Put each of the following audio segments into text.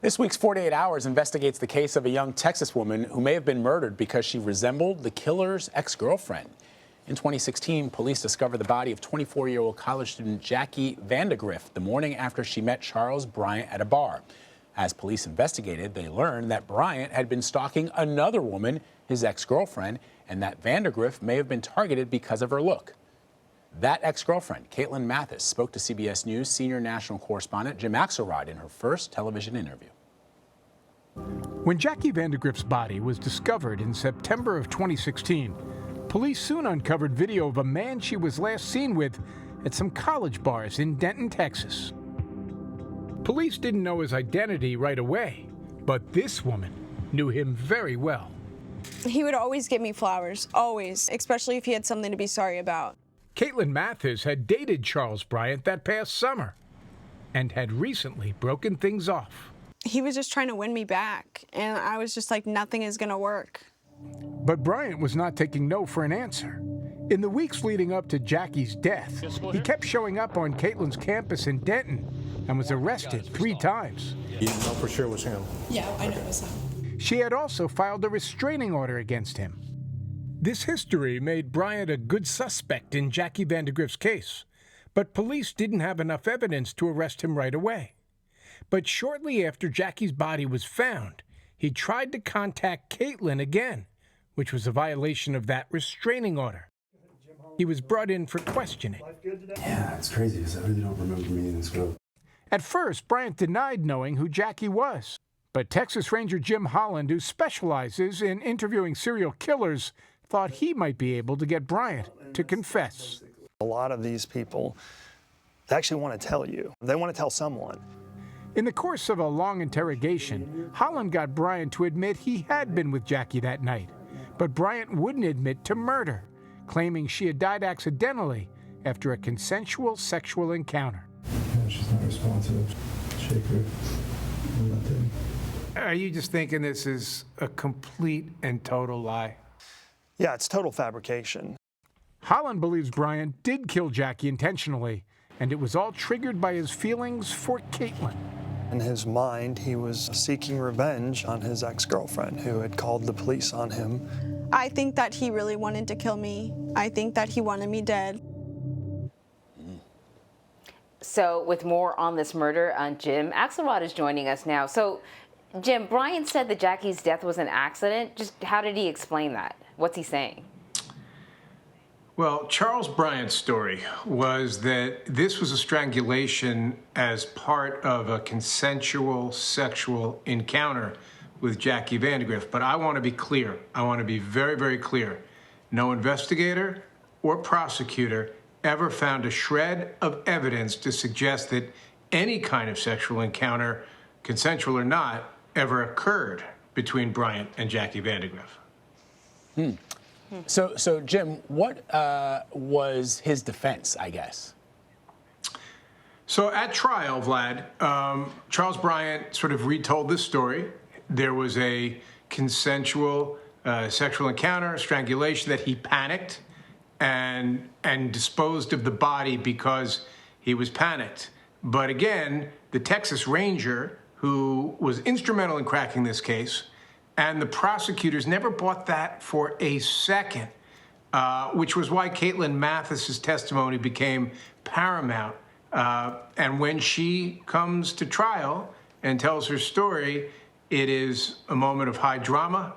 This week's 48 Hours investigates the case of a young Texas woman who may have been murdered because she resembled the killer's ex-girlfriend. In 2016, police discovered the body of 24-year-old college student Jackie Vandagriff the morning after she met Charles Bryant at a bar. As police investigated, they learned that Bryant had been stalking another woman, his ex-girlfriend, and that Vandagriff may have been targeted because of her look. That ex-girlfriend, Caitlin Mathis, spoke to CBS News senior national correspondent Jim Axelrod in her first television interview. When Jackie Vandagriff's body was discovered in September of 2016, police soon uncovered video of a man she was last seen with at some college bars in Denton, Texas. Police didn't know his identity right away, but this woman knew him very well. He would always give me flowers, always, especially if he had something to be sorry about. Caitlin Mathis had dated Charles Bryant that past summer and had recently broken things off. He was just trying to win me back, and I was just like, nothing is going to work. But Bryant was not taking no for an answer. In the weeks leading up to Jackie's death, he kept showing up on Caitlin's campus in Denton and was arrested 3 times. You know for sure it was him? Yeah, I know it was him. She had also filed a restraining order against him. This history made Bryant a good suspect in Jackie Vandagriff's case, but police didn't have enough evidence to arrest him right away. But shortly after Jackie's body was found, he tried to contact Caitlin again, which was a violation of that restraining order. He was brought in for questioning. Yeah, it's crazy because I really don't remember meeting this girl. At first, Bryant denied knowing who Jackie was. But Texas Ranger Jim Holland, who specializes in interviewing serial killers, thought he might be able to get Bryant to confess. A lot of these people, they actually want to tell you. They want to tell someone. In the course of a long interrogation, Holland got Bryant to admit he had been with Jackie that night. But Bryant wouldn't admit to murder, claiming she had died accidentally after a consensual sexual encounter. Yeah, she's not responsive. Shake her. Nothing. Are you just thinking this is a complete and total lie? Yeah, it's total fabrication. Holland believes Bryant did kill Jackie intentionally, and it was all triggered by his feelings for Caitlin. In his mind, he was seeking revenge on his ex-girlfriend who had called the police on him. I think that he really wanted to kill me. I think that he wanted me dead. So with more on this murder, Jim Axelrod is joining us now. So, Jim, Bryant said that Jackie's death was an accident. Just how did he explain that? What's he saying? Well, Charles Bryant's story was that this was a strangulation as part of a consensual sexual encounter with Jackie Vandagriff. But I want to be clear. I want to be very, very clear. No investigator or prosecutor ever found a shred of evidence to suggest that any kind of sexual encounter, consensual or not, ever occurred between Bryant and Jackie Vandagriff. So Jim, what was his defense, I guess? So at trial, Vlad, Charles Bryant sort of retold this story. There was a consensual sexual encounter, strangulation, that he panicked and disposed of the body because he was panicked. But again, the Texas Ranger, who was instrumental in cracking this case, and the prosecutors never bought that for a second, which was why Caitlin Mathis's testimony became paramount. And when she comes to trial and tells her story, it is a moment of high drama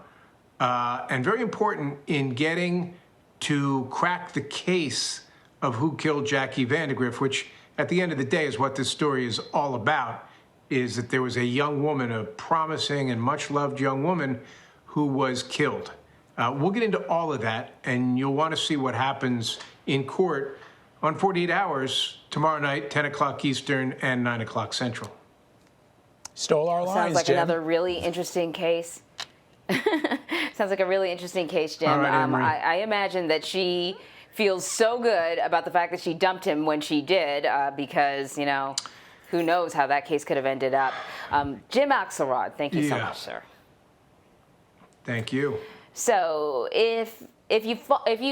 and very important in getting to crack the case of who killed Jackie Vandagriff, which at the end of the day is what this story is all about, is that there was a young woman, a promising and much-loved young woman, who was killed. We'll get into all of that, and you'll want to see what happens in court on 48 Hours tomorrow night, 10 o'clock Eastern and 9 o'clock Central. Stole our lines, Sounds like Jim. another really interesting case. Sounds like a really interesting case, Jim. All right, I imagine that she feels so good about the fact that she dumped him when she did, because, you know, who knows how that case could have ended up. Jim Axelrod, thank you so much, sir. Thank you. So if you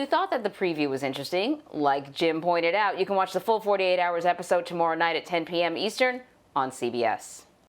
thought that the preview was interesting, like Jim pointed out, you can watch the full 48 Hours episode tomorrow night at 10 p.m. Eastern on CBS.